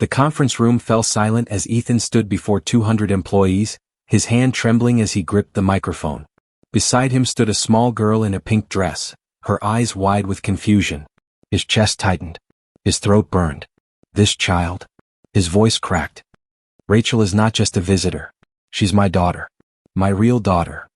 The conference room fell silent as Ethan stood before 200 employees, his hand trembling as he gripped the microphone. Beside him stood a small girl in a pink dress, her eyes wide with confusion. His chest tightened. His throat burned. This child? His voice cracked. Rachel is not just a visitor. She's my daughter. My real daughter.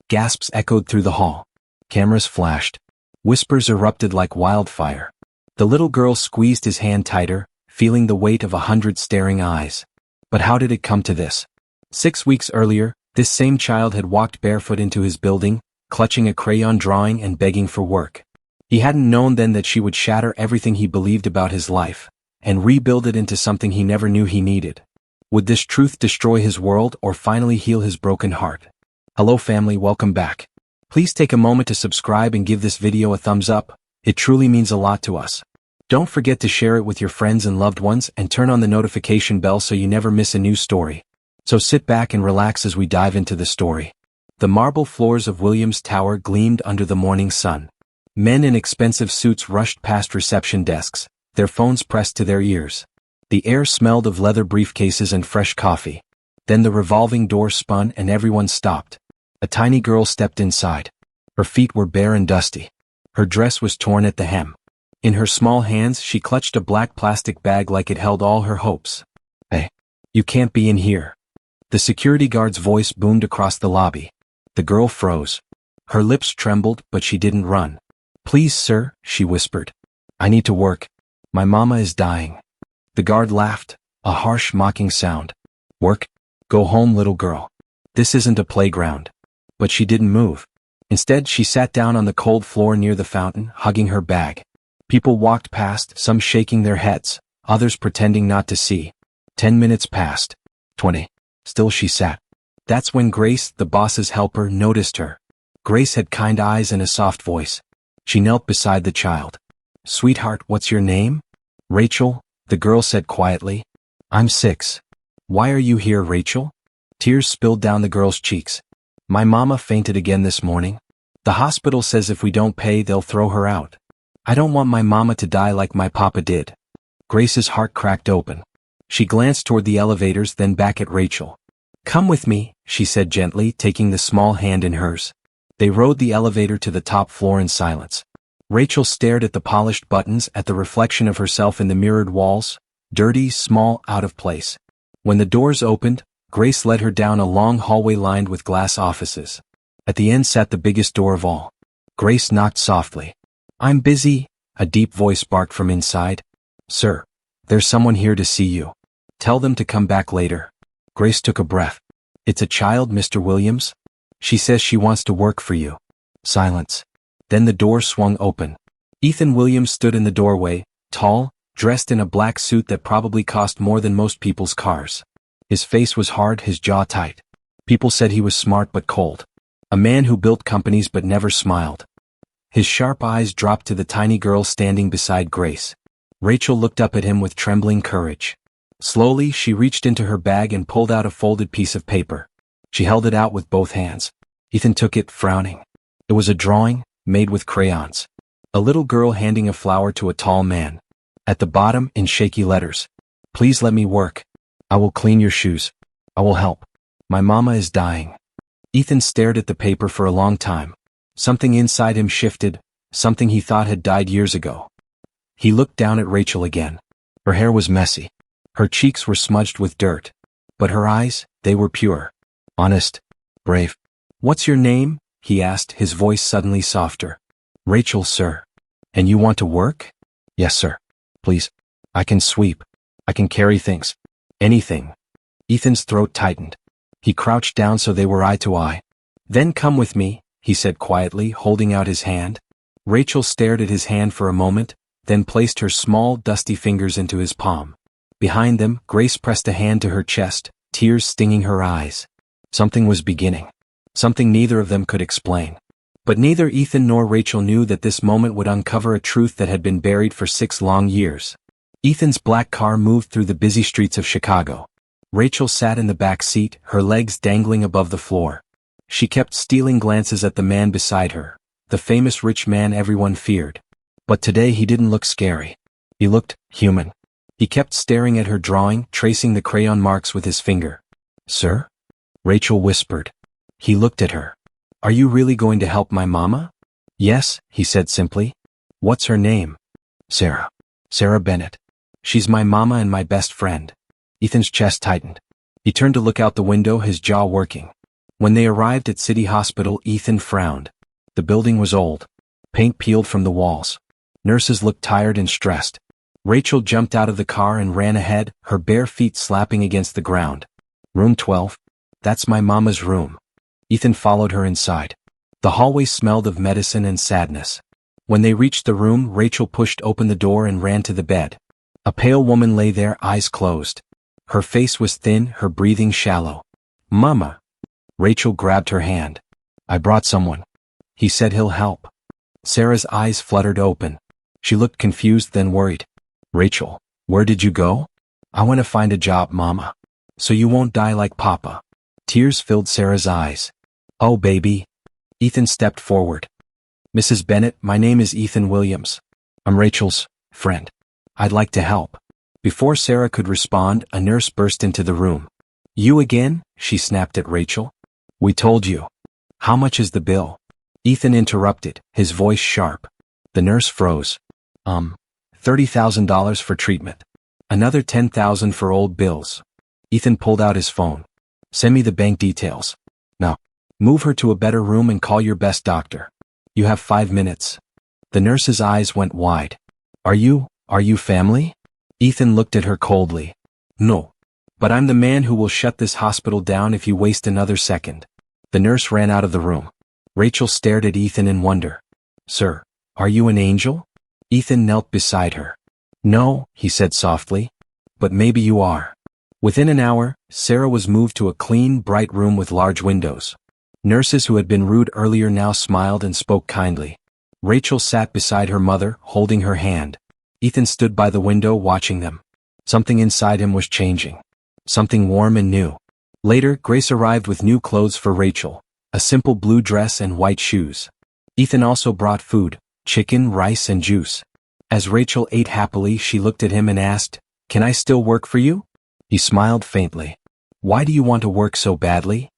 Gasps echoed through the hall. Cameras flashed. Whispers erupted like wildfire. The little girl squeezed his hand tighter, feeling the weight of 100 staring eyes. But how did it come to this? 6 weeks earlier, this same child had walked barefoot into his building, clutching a crayon drawing and begging for work. He hadn't known then that she would shatter everything he believed about his life, and rebuild it into something he never knew he needed. Would this truth destroy his world or finally heal his broken heart? Hello family, welcome back. Please take a moment to subscribe and give this video a thumbs up. It truly means a lot to us. Don't forget to share it with your friends and loved ones and turn on the notification bell so you never miss a new story. So sit back and relax as we dive into the story. The marble floors of Williams Tower gleamed under the morning sun. Men in expensive suits rushed past reception desks, their phones pressed to their ears. The air smelled of leather briefcases and fresh coffee. Then the revolving door spun and everyone stopped. A tiny girl stepped inside. Her feet were bare and dusty. Her dress was torn at the hem. In her small hands she clutched a black plastic bag like it held all her hopes. Hey, you can't be in here. The security guard's voice boomed across the lobby. The girl froze. Her lips trembled, but she didn't run. Please, sir, she whispered. I need to work. My mama is dying. The guard laughed, a harsh, mocking sound. Work? Go home, little girl. This isn't a playground. But she didn't move. Instead, she sat down on the cold floor near the fountain, hugging her bag. People walked past, some shaking their heads, others pretending not to see. 10 minutes passed. 20. Still she sat. That's when Grace, the boss's helper, noticed her. Grace had kind eyes and a soft voice. She knelt beside the child. Sweetheart, what's your name? Rachel, the girl said quietly. I'm 6. Why are you here, Rachel? Tears spilled down the girl's cheeks. My mama fainted again this morning. The hospital says if we don't pay, they'll throw her out. I don't want my mama to die like my papa did. Grace's heart cracked open. She glanced toward the elevators, then back at Rachel. Come with me, she said gently, taking the small hand in hers. They rode the elevator to the top floor in silence. Rachel stared at the polished buttons, at the reflection of herself in the mirrored walls, dirty, small, out of place. When the doors opened, Grace led her down a long hallway lined with glass offices. At the end sat the biggest door of all. Grace knocked softly. I'm busy, a deep voice barked from inside. Sir, there's someone here to see you. Tell them to come back later. Grace took a breath. It's a child, Mr. Williams. She says she wants to work for you. Silence. Then the door swung open. Ethan Williams stood in the doorway, tall, dressed in a black suit that probably cost more than most people's cars. His face was hard, his jaw tight. People said he was smart but cold. A man who built companies but never smiled. His sharp eyes dropped to the tiny girl standing beside Grace. Rachel looked up at him with trembling courage. Slowly, she reached into her bag and pulled out a folded piece of paper. She held it out with both hands. Ethan took it, frowning. It was a drawing, made with crayons. A little girl handing a flower to a tall man. At the bottom, in shaky letters. Please let me work. I will clean your shoes. I will help. My mama is dying. Ethan stared at the paper for a long time. Something inside him shifted, something he thought had died years ago. He looked down at Rachel again. Her hair was messy. Her cheeks were smudged with dirt. But her eyes, they were pure. Honest. Brave. What's your name? He asked, his voice suddenly softer. Rachel, sir. And you want to work? Yes, sir. Please. I can sweep. I can carry things. Anything. Ethan's throat tightened. He crouched down so they were eye to eye. Then come with me, he said quietly, holding out his hand. Rachel stared at his hand for a moment, then placed her small, dusty fingers into his palm. Behind them, Grace pressed a hand to her chest, tears stinging her eyes. Something was beginning. Something neither of them could explain. But neither Ethan nor Rachel knew that this moment would uncover a truth that had been buried for 6 long years. Ethan's black car moved through the busy streets of Chicago. Rachel sat in the back seat, her legs dangling above the floor. She kept stealing glances at the man beside her, the famous rich man everyone feared. But today he didn't look scary. He looked human. He kept staring at her drawing, tracing the crayon marks with his finger. "Sir?" Rachel whispered. He looked at her. "Are you really going to help my mama?" "Yes," he said simply. "What's her name?" "Sarah. Sarah Bennett. She's my mama and my best friend." Ethan's chest tightened. He turned to look out the window, his jaw working. When they arrived at City Hospital, Ethan frowned. The building was old. Paint peeled from the walls. Nurses looked tired and stressed. Rachel jumped out of the car and ran ahead, her bare feet slapping against the ground. "Room 12? That's my mama's room." Ethan followed her inside. The hallway smelled of medicine and sadness. When they reached the room, Rachel pushed open the door and ran to the bed. A pale woman lay there, eyes closed. Her face was thin, her breathing shallow. "Mama." Rachel grabbed her hand. "I brought someone. He said he'll help." Sarah's eyes fluttered open. She looked confused, then worried. "Rachel, where did you go?" "I want to find a job, Mama. So you won't die like Papa." Tears filled Sarah's eyes. "Oh, baby." Ethan stepped forward. "Mrs. Bennett, my name is Ethan Williams. I'm Rachel's friend. I'd like to help." Before Sarah could respond, a nurse burst into the room. "You again?" she snapped at Rachel. "We told you." "How much is the bill?" Ethan interrupted, his voice sharp. The nurse froze. $30,000 for treatment. Another $10,000 for old bills." Ethan pulled out his phone. "Send me the bank details. Now, move her to a better room and call your best doctor. You have 5 minutes." The nurse's eyes went wide. Are you family?" Ethan looked at her coldly. "No. But I'm the man who will shut this hospital down if you waste another second." The nurse ran out of the room. Rachel stared at Ethan in wonder. "Sir, are you an angel?" Ethan knelt beside her. "No," he said softly. "But maybe you are." Within an hour, Sarah was moved to a clean, bright room with large windows. Nurses who had been rude earlier now smiled and spoke kindly. Rachel sat beside her mother, holding her hand. Ethan stood by the window watching them. Something inside him was changing. Something warm and new. Later, Grace arrived with new clothes for Rachel. A simple blue dress and white shoes. Ethan also brought food, chicken, rice, and juice. As Rachel ate happily, she looked at him and asked, "Can I still work for you?" He smiled faintly. "Why do you want to work so badly?"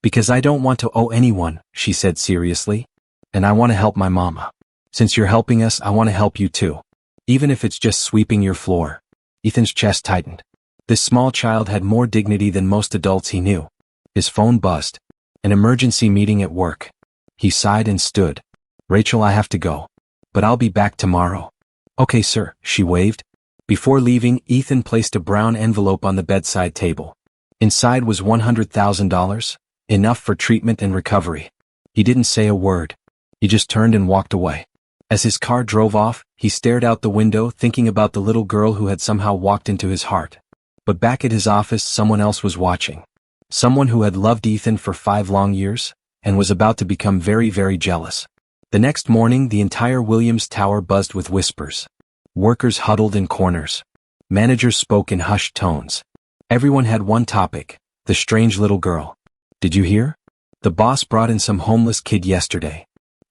"Because I don't want to owe anyone," she said seriously. "And I want to help my mama. Since you're helping us, I want to help you too. Even if it's just sweeping your floor." Ethan's chest tightened. This small child had more dignity than most adults he knew. His phone buzzed. An emergency meeting at work. He sighed and stood. "Rachel, I have to go. But I'll be back tomorrow." "Okay, sir," she waved. Before leaving, Ethan placed a brown envelope on the bedside table. Inside was $100,000, enough for treatment and recovery. He didn't say a word. He just turned and walked away. As his car drove off, he stared out the window, thinking about the little girl who had somehow walked into his heart. But back at his office, someone else was watching. Someone who had loved Ethan for 5 long years, and was about to become very, very jealous. The next morning, the entire Williams Tower buzzed with whispers. Workers huddled in corners. Managers spoke in hushed tones. Everyone had one topic: the strange little girl. "Did you hear? The boss brought in some homeless kid yesterday."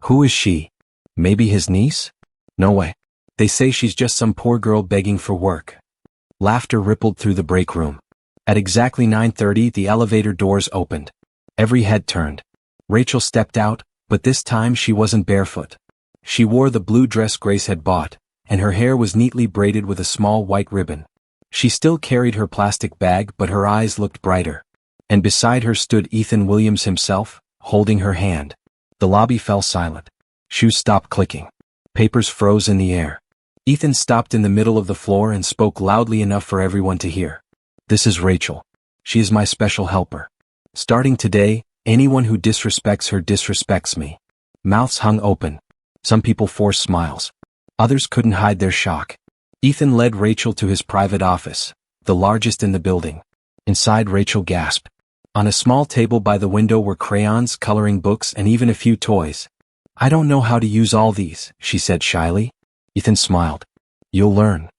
"Who is she? Maybe his niece?" "No way. They say she's just some poor girl begging for work." Laughter rippled through the break room. At exactly 9:30, the elevator doors opened. Every head turned. Rachel stepped out, but this time she wasn't barefoot. She wore the blue dress Grace had bought, and her hair was neatly braided with a small white ribbon. She still carried her plastic bag, but her eyes looked brighter. And beside her stood Ethan Williams himself, holding her hand. The lobby fell silent. Shoes stopped clicking. Papers froze in the air. Ethan stopped in the middle of the floor and spoke loudly enough for everyone to hear. "This is Rachel. She is my special helper. Starting today, anyone who disrespects her disrespects me." Mouths hung open. Some people forced smiles. Others couldn't hide their shock. Ethan led Rachel to his private office, the largest in the building. Inside, Rachel gasped. On a small table by the window were crayons, coloring books, and even a few toys. "I don't know how to use all these," she said shyly. Ethan smiled. "You'll learn."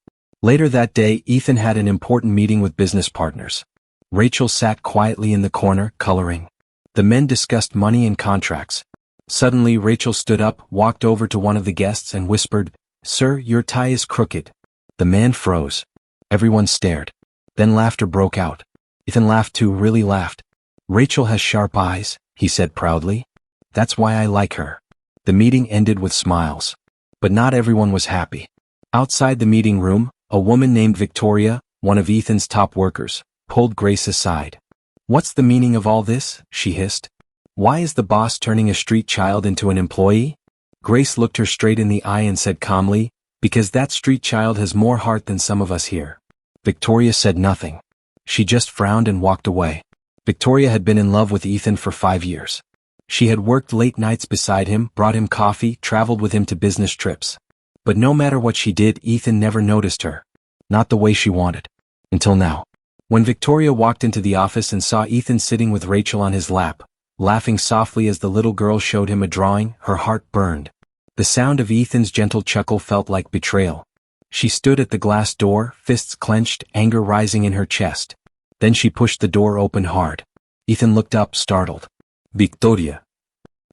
Later that day, Ethan had an important meeting with business partners. Rachel sat quietly in the corner, coloring. The men discussed money and contracts. Suddenly, Rachel stood up, walked over to one of the guests and whispered, "Sir, your tie is crooked." The man froze. Everyone stared. Then laughter broke out. Ethan laughed too, really laughed. Rachel has sharp eyes, he said proudly. That's why I like her. The meeting ended with smiles. But not everyone was happy. Outside the meeting room, a woman named Victoria, one of Ethan's top workers, pulled Grace aside. What's the meaning of all this? She hissed. Why is the boss turning a street child into an employee? Grace looked her straight in the eye and said calmly, because that street child has more heart than some of us here. Victoria said nothing. She just frowned and walked away. Victoria had been in love with Ethan for 5 years. She had worked late nights beside him, brought him coffee, traveled with him to business trips. But no matter what she did, Ethan never noticed her. Not the way she wanted. Until now. When Victoria walked into the office and saw Ethan sitting with Rachel on his lap, laughing softly as the little girl showed him a drawing, her heart burned. The sound of Ethan's gentle chuckle felt like betrayal. She stood at the glass door, fists clenched, anger rising in her chest. Then she pushed the door open hard. Ethan looked up, startled. Victoria.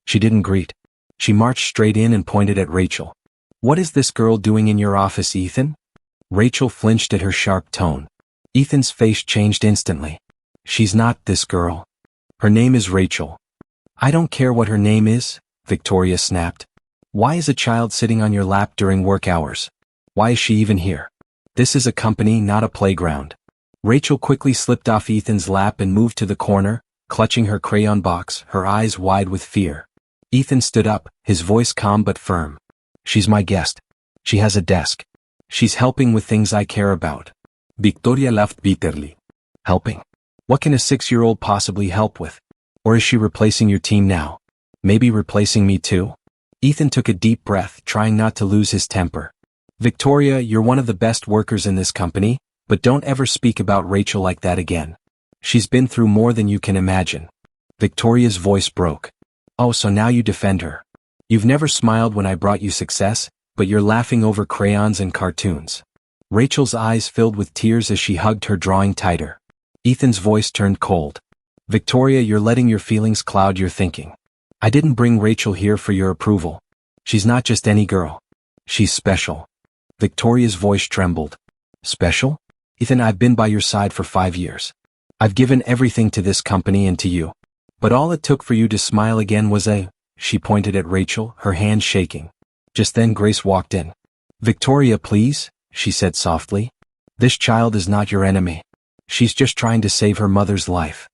She didn't greet. She marched straight in and pointed at Rachel. What is this girl doing in your office, Ethan? Rachel flinched at her sharp tone. Ethan's face changed instantly. She's not this girl. Her name is Rachel. I don't care what her name is, Victoria snapped. Why is a child sitting on your lap during work hours? Why is she even here? This is a company, not a playground. Rachel quickly slipped off Ethan's lap and moved to the corner, clutching her crayon box, her eyes wide with fear. Ethan stood up, his voice calm but firm. She's my guest. She has a desk. She's helping with things I care about. Victoria laughed bitterly. Helping? What can a 6-year-old possibly help with? Or is she replacing your team now? Maybe replacing me too? Ethan took a deep breath, trying not to lose his temper. Victoria, you're one of the best workers in this company, but don't ever speak about Rachel like that again. She's been through more than you can imagine. Victoria's voice broke. Oh, so now you defend her. You've never smiled when I brought you success, but you're laughing over crayons and cartoons. Rachel's eyes filled with tears as she hugged her drawing tighter. Ethan's voice turned cold. Victoria, you're letting your feelings cloud your thinking. I didn't bring Rachel here for your approval. She's not just any girl. She's special. Victoria's voice trembled. Special? Ethan, I've been by your side for 5 years. I've given everything to this company and to you. But all it took for you to smile again was She pointed at Rachel, her hand shaking. Just then Grace walked in. Victoria, please, she said softly. This child is not your enemy. She's just trying to save her mother's life.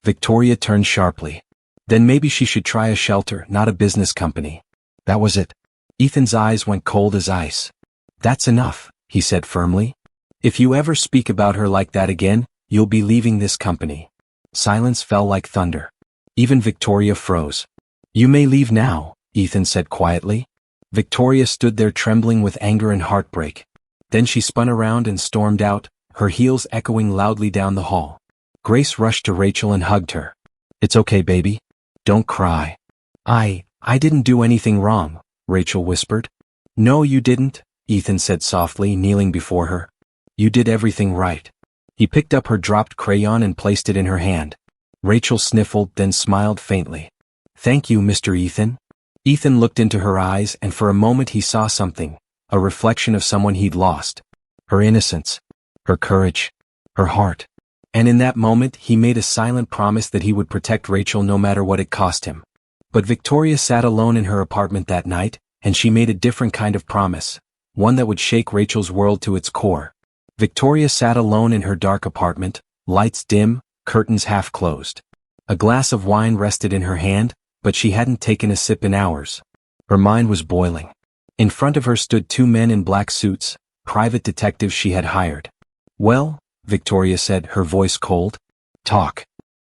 Victoria turned sharply. Then maybe she should try a shelter, not a business company. That was it. Ethan's eyes went cold as ice. That's enough, he said firmly. If you ever speak about her like that again, you'll be leaving this company. Silence fell like thunder. Even Victoria froze. You may leave now, Ethan said quietly. Victoria stood there trembling with anger and heartbreak. Then she spun around and stormed out, her heels echoing loudly down the hall. Grace rushed to Rachel and hugged her. It's okay, baby. Don't cry. I didn't do anything wrong, Rachel whispered. No, you didn't, Ethan said softly, kneeling before her. You did everything right. He picked up her dropped crayon and placed it in her hand. Rachel sniffled, then smiled faintly. Thank you, Mr. Ethan. Ethan looked into her eyes and for a moment he saw something, a reflection of someone he'd lost. Her innocence, her courage, her heart. And in that moment he made a silent promise that he would protect Rachel no matter what it cost him. But Victoria sat alone in her apartment that night, and she made a different kind of promise, one that would shake Rachel's world to its core. Victoria sat alone in her dark apartment, lights dim, curtains half closed. A glass of wine rested in her hand, but she hadn't taken a sip in hours. Her mind was boiling. In front of her stood 2 men in black suits, private detectives she had hired. Well, Victoria said, her voice cold. Talk.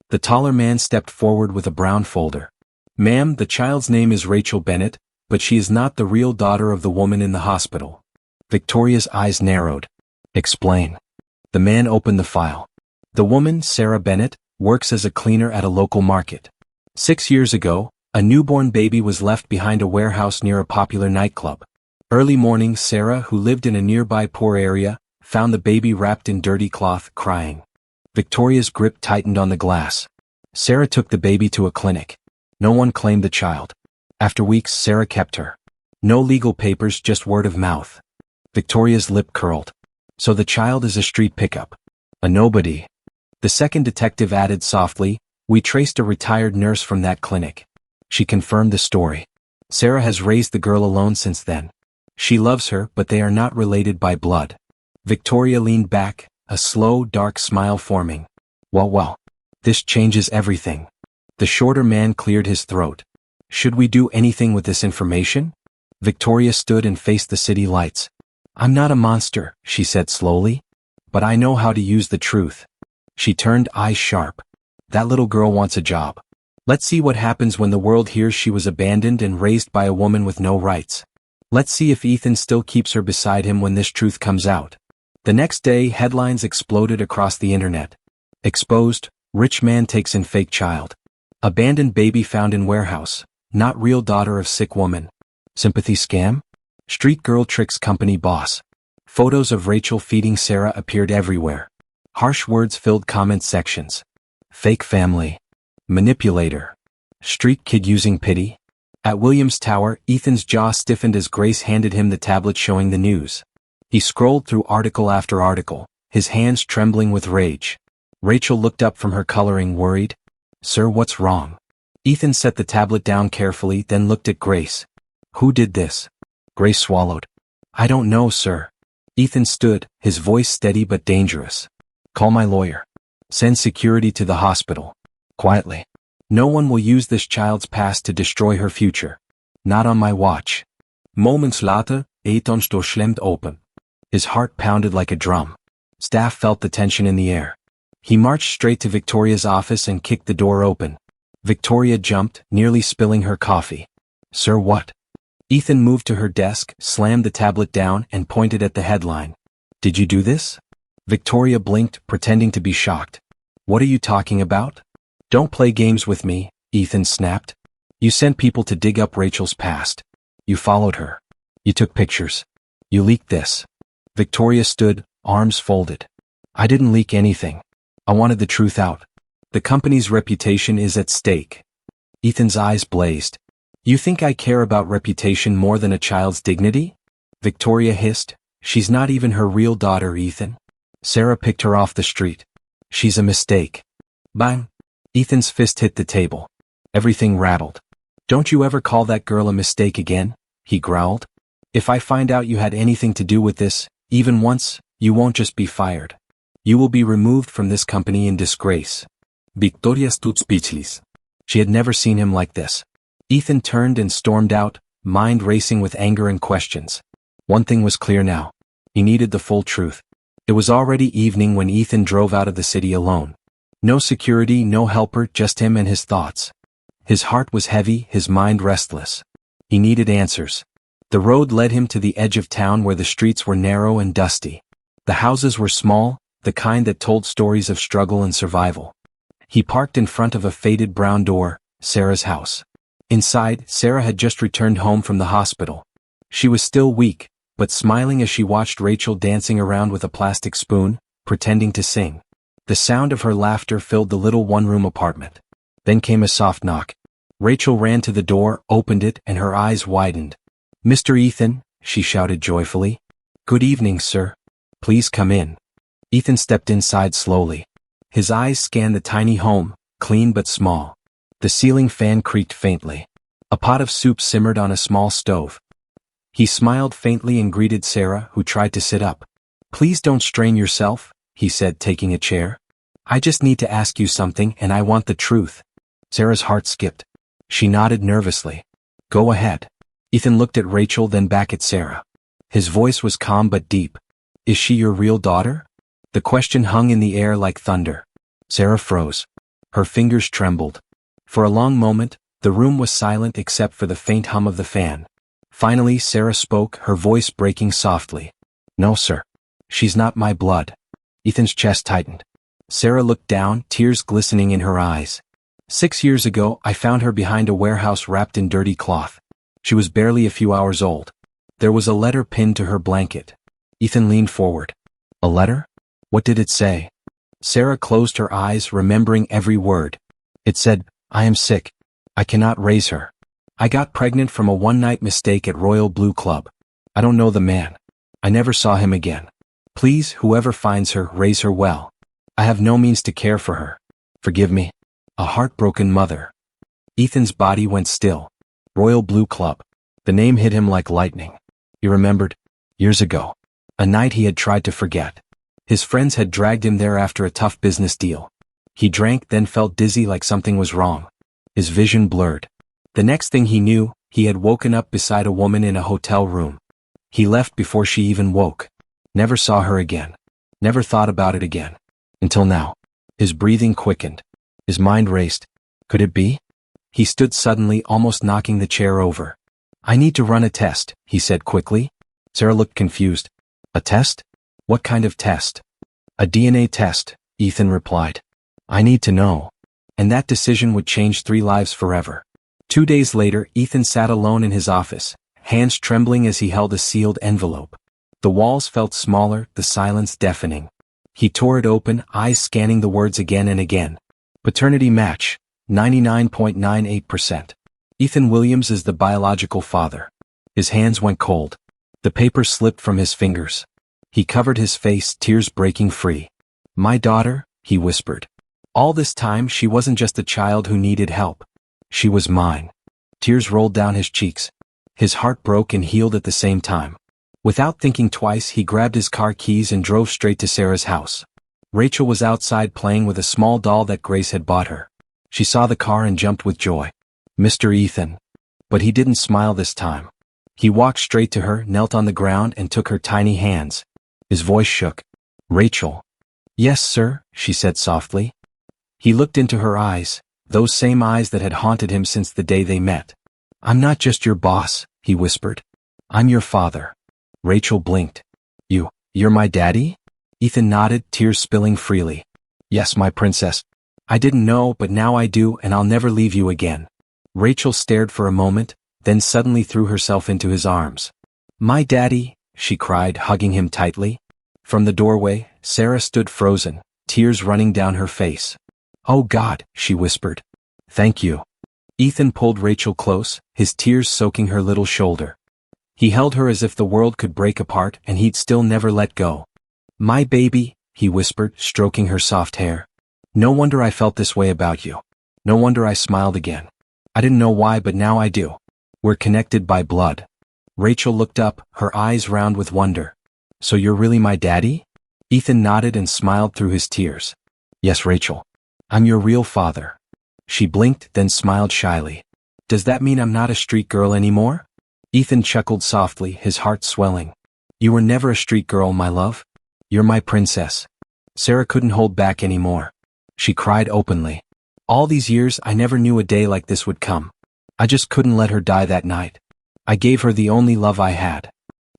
The taller man stepped forward with a brown folder. Ma'am, the child's name is Rachel Bennett, but she is not the real daughter of the woman in the hospital. Victoria's eyes narrowed. Explain. The man opened the file. The woman, Sarah Bennett, works as a cleaner at a local market. 6 years ago, a newborn baby was left behind a warehouse near a popular nightclub. Early morning, Sarah, who lived in a nearby poor area, found the baby wrapped in dirty cloth, crying. Victoria's grip tightened on the glass. Sarah took the baby to a clinic. No one claimed the child. After weeks, Sarah kept her. No legal papers, just word of mouth. Victoria's lip curled. So the child is a street pickup. A nobody. The second detective added softly, we traced a retired nurse from that clinic. She confirmed the story. Sarah has raised the girl alone since then. She loves her, but they are not related by blood. Victoria leaned back, a slow, dark smile forming. Well, this changes everything. The shorter man cleared his throat. Should we do anything with this information? Victoria stood and faced the city lights. I'm not a monster, she said slowly. But I know how to use the truth. She turned, eyes sharp. That little girl wants a job. Let's see what happens when the world hears she was abandoned and raised by a woman with no rights. Let's see if Ethan still keeps her beside him when this truth comes out. The next day, headlines exploded across the internet. Exposed, rich man takes in fake child. Abandoned baby found in warehouse. Not real daughter of sick woman. Sympathy scam? Street girl tricks company boss. Photos of Rachel feeding Sarah appeared everywhere. Harsh words filled comment sections. Fake family. Manipulator. Street kid using pity. At Williams Tower, Ethan's jaw stiffened as Grace handed him the tablet showing the news. He scrolled through article after article, his hands trembling with rage. Rachel looked up from her coloring, worried. Sir, what's wrong? Ethan set the tablet down carefully, then looked at Grace. Who did this? Grace swallowed. I don't know, sir. Ethan stood, his voice steady but dangerous. Call my lawyer. Send security to the hospital. Quietly. No one will use this child's past to destroy her future. Not on my watch. Moments later, Ethan's door slammed open. His heart pounded like a drum. Staff felt the tension in the air. He marched straight to Victoria's office and kicked the door open. Victoria jumped, nearly spilling her coffee. Sir, what? Ethan moved to her desk, slammed the tablet down, and pointed at the headline. Did you do this? Victoria blinked, pretending to be shocked. What are you talking about? Don't play games with me, Ethan snapped. You sent people to dig up Rachel's past. You followed her. You took pictures. You leaked this. Victoria stood, arms folded. I didn't leak anything. I wanted the truth out. The company's reputation is at stake. Ethan's eyes blazed. You think I care about reputation more than a child's dignity? Victoria hissed. She's not even her real daughter, Ethan. Sarah picked her off the street. She's a mistake. Bang! Ethan's fist hit the table. Everything rattled. Don't you ever call that girl a mistake again, he growled. If I find out you had anything to do with this, even once, you won't just be fired. You will be removed from this company in disgrace. Victoria stood speechless. She had never seen him like this. Ethan turned and stormed out, mind racing with anger and questions. One thing was clear now. He needed the full truth. It was already evening when Ethan drove out of the city alone. No security, no helper, just him and his thoughts. His heart was heavy, his mind restless. He needed answers. The road led him to the edge of town where the streets were narrow and dusty. The houses were small, the kind that told stories of struggle and survival. He parked in front of a faded brown door, Sarah's house. Inside, Sarah had just returned home from the hospital. She was still weak, but smiling as she watched Rachel dancing around with a plastic spoon, pretending to sing. The sound of her laughter filled the little one-room apartment. Then came a soft knock. Rachel ran to the door, opened it, and her eyes widened. Mr. Ethan, she shouted joyfully. Good evening, sir. Please come in. Ethan stepped inside slowly. His eyes scanned the tiny home, clean but small. The ceiling fan creaked faintly. A pot of soup simmered on a small stove. He smiled faintly and greeted Sarah, who tried to sit up. Please don't strain yourself, he said, taking a chair. I just need to ask you something and I want the truth. Sarah's heart skipped. She nodded nervously. Go ahead. Ethan looked at Rachel, then back at Sarah. His voice was calm but deep. Is she your real daughter? The question hung in the air like thunder. Sarah froze. Her fingers trembled. For a long moment, the room was silent except for the faint hum of the fan. Finally, Sarah spoke, her voice breaking softly. No, sir. She's not my blood. Ethan's chest tightened. Sarah looked down, tears glistening in her eyes. 6 years ago, I found her behind a warehouse wrapped in dirty cloth. She was barely a few hours old. There was a letter pinned to her blanket. Ethan leaned forward. A letter? What did it say? Sarah closed her eyes, remembering every word. It said, I am sick. I cannot raise her. I got pregnant from a one-night mistake at Royal Blue Club. I don't know the man. I never saw him again. Please, whoever finds her, raise her well. I have no means to care for her. Forgive me. A heartbroken mother. Ethan's body went still. Royal Blue Club. The name hit him like lightning. He remembered. Years ago. A night he had tried to forget. His friends had dragged him there after a tough business deal. He drank, then felt dizzy like something was wrong. His vision blurred. The next thing he knew, he had woken up beside a woman in a hotel room. He left before she even woke. Never saw her again. Never thought about it again. Until now. His breathing quickened. His mind raced. Could it be? He stood suddenly, almost knocking the chair over. I need to run a test, he said quickly. Sarah looked confused. A test? What kind of test? A DNA test, Ethan replied. I need to know. And that decision would change 3 lives forever. 2 days later, Ethan sat alone in his office, hands trembling as he held a sealed envelope. The walls felt smaller, the silence deafening. He tore it open, eyes scanning the words again and again. Paternity match, 99.98%. Ethan Williams is the biological father. His hands went cold. The paper slipped from his fingers. He covered his face, tears breaking free. My daughter, he whispered. All this time she wasn't just a child who needed help. She was mine. Tears rolled down his cheeks. His heart broke and healed at the same time. Without thinking twice, he grabbed his car keys and drove straight to Sarah's house. Rachel was outside playing with a small doll that Grace had bought her. She saw the car and jumped with joy. Mr. Ethan. But he didn't smile this time. He walked straight to her, knelt on the ground and took her tiny hands. His voice shook. Rachel. Yes, sir, she said softly. He looked into her eyes, those same eyes that had haunted him since the day they met. I'm not just your boss, he whispered. I'm your father. Rachel blinked. You're my daddy? Ethan nodded, tears spilling freely. Yes, my princess. I didn't know, but now I do, and I'll never leave you again. Rachel stared for a moment, then suddenly threw herself into his arms. My daddy, she cried, hugging him tightly. From the doorway, Sarah stood frozen, tears running down her face. Oh God, she whispered. Thank you. Ethan pulled Rachel close, his tears soaking her little shoulder. He held her as if the world could break apart and he'd still never let go. My baby, he whispered, stroking her soft hair. No wonder I felt this way about you. No wonder I smiled again. I didn't know why, but now I do. We're connected by blood. Rachel looked up, her eyes round with wonder. So you're really my daddy? Ethan nodded and smiled through his tears. Yes, Rachel. I'm your real father. She blinked, then smiled shyly. Does that mean I'm not a street girl anymore? Ethan chuckled softly, his heart swelling. You were never a street girl, my love. You're my princess. Sarah couldn't hold back anymore. She cried openly. All these years I never knew a day like this would come. I just couldn't let her die that night. I gave her the only love I had.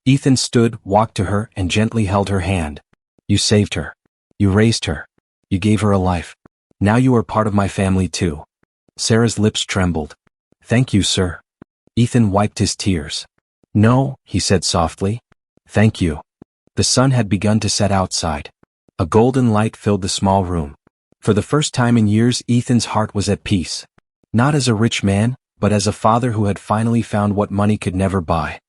Ethan stood, walked to her, and gently held her hand. You saved her. You raised her. You gave her a life. Now you are part of my family too. Sarah's lips trembled. Thank you, sir. Ethan wiped his tears. No, he said softly. Thank you. The sun had begun to set outside. A golden light filled the small room. For the first time in years, Ethan's heart was at peace. Not as a rich man, but as a father who had finally found what money could never buy.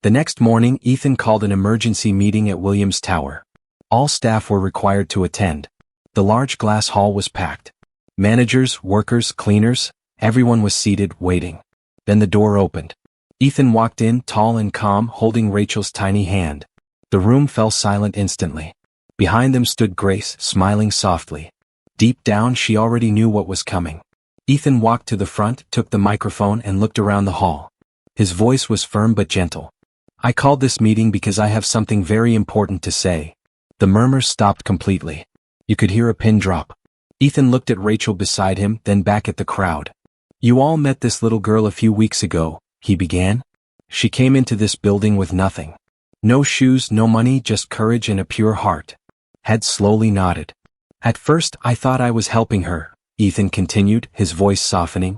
The next morning, Ethan called an emergency meeting at Williams Tower. All staff were required to attend. The large glass hall was packed. Managers, workers, cleaners, everyone was seated, waiting. Then the door opened. Ethan walked in, tall and calm, holding Rachel's tiny hand. The room fell silent instantly. Behind them stood Grace, smiling softly. Deep down, she already knew what was coming. Ethan walked to the front, took the microphone, and looked around the hall. His voice was firm but gentle. I called this meeting because I have something very important to say. The murmurs stopped completely. You could hear a pin drop. Ethan looked at Rachel beside him, then back at the crowd. You all met this little girl a few weeks ago, he began. She came into this building with nothing. No shoes, no money, just courage and a pure heart. Head slowly nodded. At first I thought I was helping her, Ethan continued, his voice softening.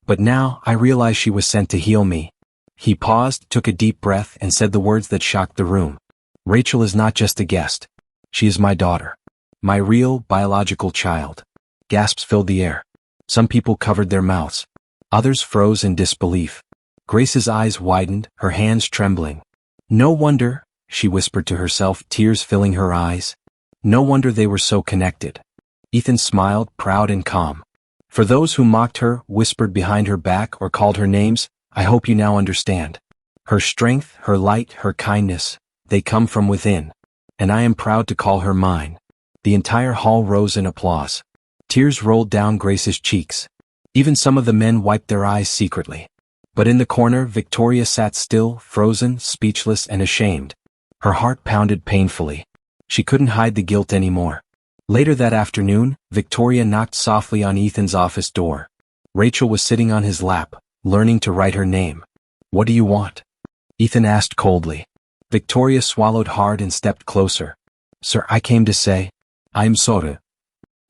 But now I realize she was sent to heal me. He paused, took a deep breath, and said the words that shocked the room. Rachel is not just a guest. She is my daughter. My real, biological child. Gasps filled the air. Some people covered their mouths. Others froze in disbelief. Grace's eyes widened, her hands trembling. No wonder, she whispered to herself, tears filling her eyes. No wonder they were so connected. Ethan smiled, proud and calm. For those who mocked her, whispered behind her back, or called her names, I hope you now understand. Her strength, her light, her kindness, they come from within. And I am proud to call her mine. The entire hall rose in applause. Tears rolled down Grace's cheeks. Even some of the men wiped their eyes secretly. But in the corner, Victoria sat still, frozen, speechless and ashamed. Her heart pounded painfully. She couldn't hide the guilt anymore. Later that afternoon, Victoria knocked softly on Ethan's office door. Rachel was sitting on his lap, learning to write her name. What do you want? Ethan asked coldly. Victoria swallowed hard and stepped closer. Sir, I came to say, I'm sorry.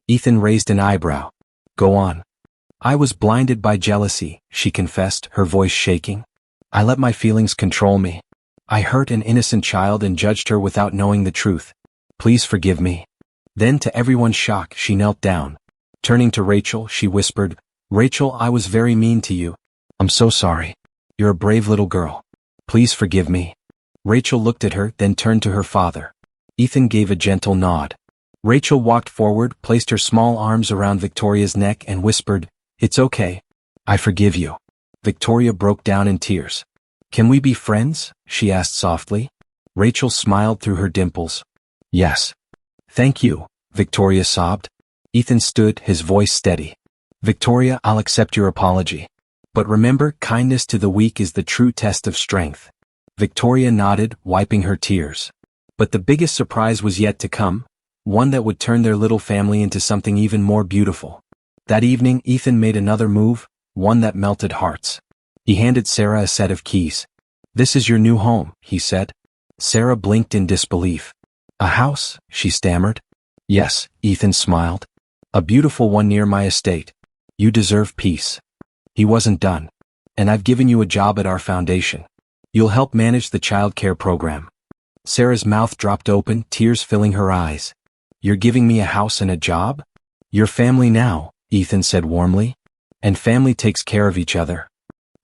Ethan raised an eyebrow. Go on. I was blinded by jealousy, she confessed, her voice shaking. I let my feelings control me. I hurt an innocent child and judged her without knowing the truth. Please forgive me. Then, to everyone's shock, she knelt down. Turning to Rachel, she whispered, Rachel, I was very mean to you. I'm so sorry. You're a brave little girl. Please forgive me. Rachel looked at her, then turned to her father. Ethan gave a gentle nod. Rachel walked forward, placed her small arms around Victoria's neck and whispered, It's okay. I forgive you. Victoria broke down in tears. Can we be friends? She asked softly. Rachel smiled through her dimples. Yes. Thank you, Victoria sobbed. Ethan stood, his voice steady. Victoria, I'll accept your apology. But remember, kindness to the weak is the true test of strength. Victoria nodded, wiping her tears. But the biggest surprise was yet to come, one that would turn their little family into something even more beautiful. That evening, Ethan made another move, one that melted hearts. He handed Sarah a set of keys. This is your new home, he said. Sarah blinked in disbelief. A house, she stammered. Yes, Ethan smiled. A beautiful one near my estate. You deserve peace. He wasn't done. And I've given you a job at our foundation. You'll help manage the child care program. Sarah's mouth dropped open, tears filling her eyes. You're giving me a house and a job? You're family now, Ethan said warmly. And family takes care of each other.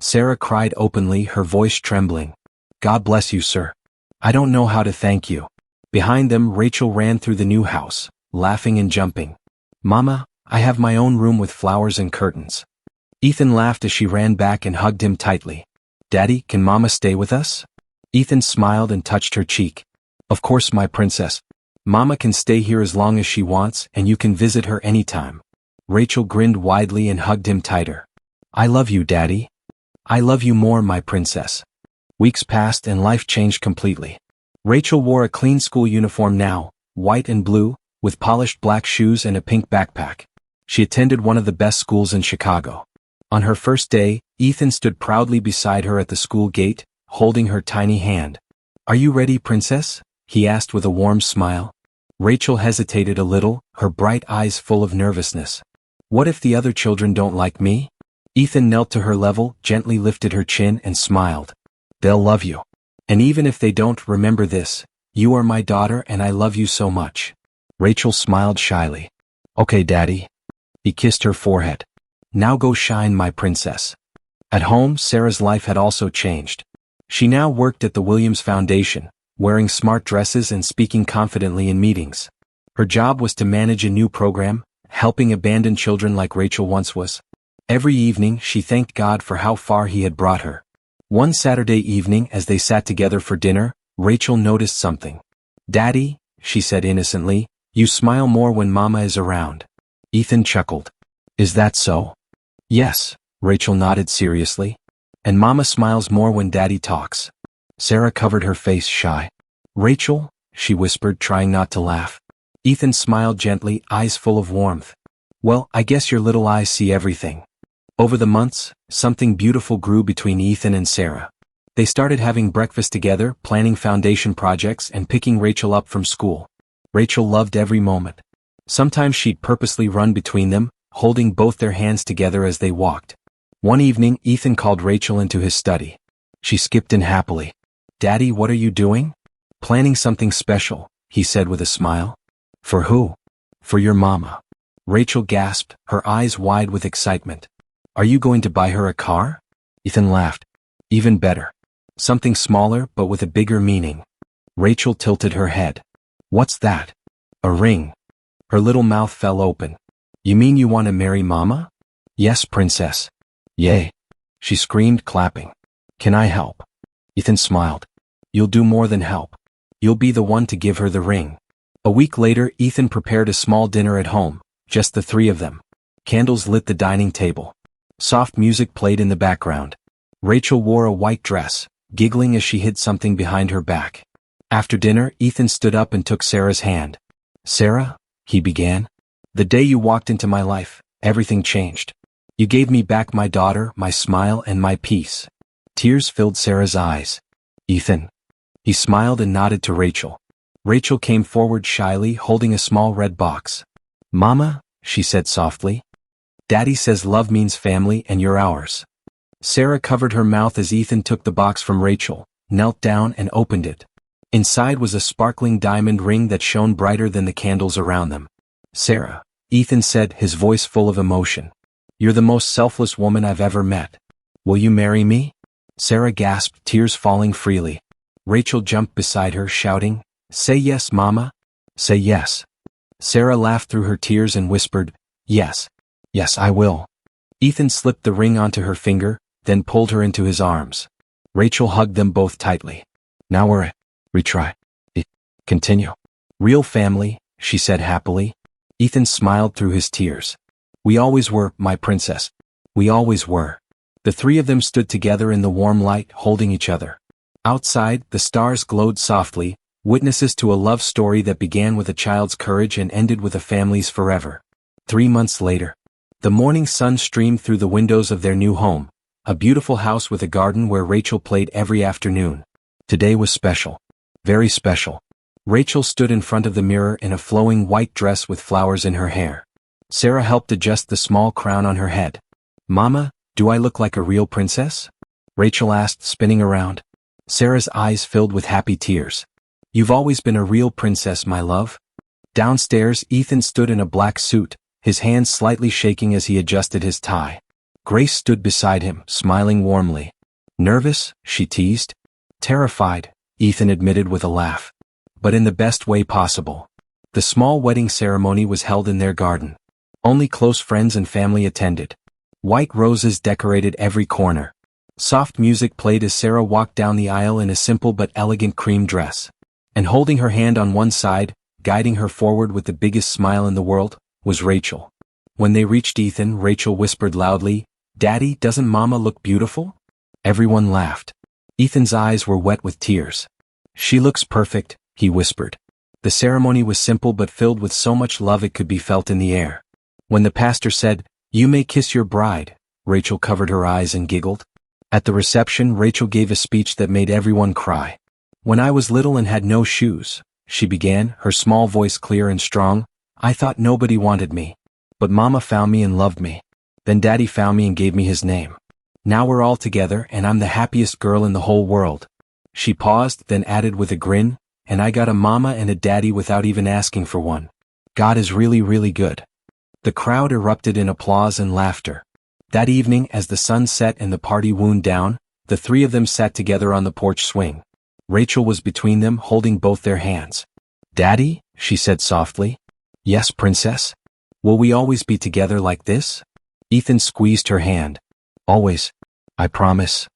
Sarah cried openly, her voice trembling. God bless you, sir. I don't know how to thank you. Behind them, Rachel ran through the new house, laughing and jumping. Mama, I have my own room with flowers and curtains. Ethan laughed as she ran back and hugged him tightly. Daddy, can Mama stay with us? Ethan smiled and touched her cheek. Of course, my princess. Mama can stay here as long as she wants, and you can visit her anytime. Rachel grinned widely and hugged him tighter. I love you, Daddy. I love you more, my princess. Weeks passed and life changed completely. Rachel wore a clean school uniform now, white and blue, with polished black shoes and a pink backpack. She attended one of the best schools in Chicago. On her first day, Ethan stood proudly beside her at the school gate, holding her tiny hand. Are you ready, princess? He asked with a warm smile. Rachel hesitated a little, her bright eyes full of nervousness. What if the other children don't like me? Ethan knelt to her level, gently lifted her chin and smiled. They'll love you. And even if they don't, remember this. You are my daughter and I love you so much. Rachel smiled shyly. Okay, Daddy. He kissed her forehead. Now go shine, my princess. At home, Sarah's life had also changed. She now worked at the Williams Foundation, wearing smart dresses and speaking confidently in meetings. Her job was to manage a new program, helping abandoned children like Rachel once was. Every evening, she thanked God for how far he had brought her. One Saturday evening, as they sat together for dinner, Rachel noticed something. Daddy, she said innocently, you smile more when Mama is around. Ethan chuckled. Is that so? Yes, Rachel nodded seriously. And Mama smiles more when Daddy talks. Sarah covered her face shy. Rachel, she whispered, trying not to laugh. Ethan smiled gently, eyes full of warmth. Well, I guess your little eyes see everything. Over the months, something beautiful grew between Ethan and Sarah. They started having breakfast together, planning foundation projects and picking Rachel up from school. Rachel loved every moment. Sometimes she'd purposely run between them, holding both their hands together as they walked. One evening, Ethan called Rachel into his study. She skipped in happily. Daddy, what are you doing? Planning something special, he said with a smile. For who? For your mama. Rachel gasped, her eyes wide with excitement. Are you going to buy her a car? Ethan laughed. Even better. Something smaller, but with a bigger meaning. Rachel tilted her head. What's that? A ring. Her little mouth fell open. You mean you want to marry Mama? Yes, princess. Yay. She screamed, clapping. Can I help? Ethan smiled. You'll do more than help. You'll be the one to give her the ring. A week later, Ethan prepared a small dinner at home, just the three of them. Candles lit the dining table. Soft music played in the background. Rachel wore a white dress, giggling as she hid something behind her back. After dinner, Ethan stood up and took Sarah's hand. Sarah, he began. The day you walked into my life, everything changed. You gave me back my daughter, my smile, and my peace. Tears filled Sarah's eyes. Ethan. He smiled and nodded to Rachel. Rachel came forward shyly, holding a small red box. Mama, she said softly. Daddy says love means family and you're ours. Sarah covered her mouth as Ethan took the box from Rachel, knelt down and opened it. Inside was a sparkling diamond ring that shone brighter than the candles around them. Sarah, Ethan said, his voice full of emotion. You're the most selfless woman I've ever met. Will you marry me? Sarah gasped, tears falling freely. Rachel jumped beside her, shouting, Say yes, Mama. Say yes. Sarah laughed through her tears and whispered, Yes. Yes, I will. Ethan slipped the ring onto her finger, then pulled her into his arms. Rachel hugged them both tightly. Now we're at. Retry. Continue. Real family, she said happily. Ethan smiled through his tears. We always were, my princess. We always were. The three of them stood together in the warm light, holding each other. Outside, the stars glowed softly, witnesses to a love story that began with a child's courage and ended with a family's forever. 3 months later. The morning sun streamed through the windows of their new home, a beautiful house with a garden where Rachel played every afternoon. Today was special. Very special. Rachel stood in front of the mirror in a flowing white dress with flowers in her hair. Sarah helped adjust the small crown on her head. Mama, do I look like a real princess? Rachel asked, spinning around. Sarah's eyes filled with happy tears. You've always been a real princess, my love. Downstairs, Ethan stood in a black suit, his hands slightly shaking as he adjusted his tie. Grace stood beside him, smiling warmly. Nervous? She teased. Terrified, Ethan admitted with a laugh. But in the best way possible. The small wedding ceremony was held in their garden. Only close friends and family attended. White roses decorated every corner. Soft music played as Sarah walked down the aisle in a simple but elegant cream dress. And holding her hand on one side, guiding her forward with the biggest smile in the world, was Rachel. When they reached Ethan, Rachel whispered loudly, Daddy, doesn't Mama look beautiful? Everyone laughed. Ethan's eyes were wet with tears. She looks perfect, he whispered. The ceremony was simple but filled with so much love it could be felt in the air. When the pastor said, You may kiss your bride, Rachel covered her eyes and giggled. At the reception, Rachel gave a speech that made everyone cry. When I was little and had no shoes, she began, her small voice clear and strong, I thought nobody wanted me. But Mama found me and loved me. Then Daddy found me and gave me his name. Now we're all together and I'm the happiest girl in the whole world. She paused, then added with a grin, and I got a mama and a daddy without even asking for one. God is really, really good. The crowd erupted in applause and laughter. That evening, as the sun set and the party wound down, the three of them sat together on the porch swing. Rachel was between them, holding both their hands. Daddy, she said softly. Yes, princess. Will we always be together like this? Ethan squeezed her hand. Always. I promise.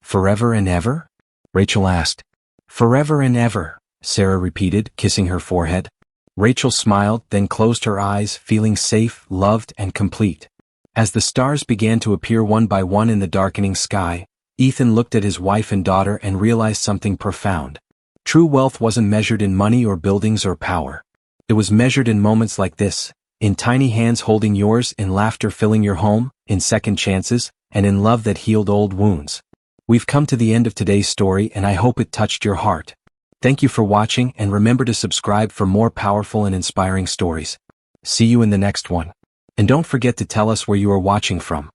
Forever and ever? Rachel asked. Forever and ever, Sarah repeated, kissing her forehead. Rachel smiled, then closed her eyes, feeling safe, loved, and complete. As the stars began to appear one by one in the darkening sky, Ethan looked at his wife and daughter and realized something profound. True wealth wasn't measured in money or buildings or power. It was measured in moments like this, in tiny hands holding yours, in laughter filling your home, in second chances, and in love that healed old wounds. We've come to the end of today's story and I hope it touched your heart. Thank you for watching and remember to subscribe for more powerful and inspiring stories. See you in the next one. And don't forget to tell us where you are watching from.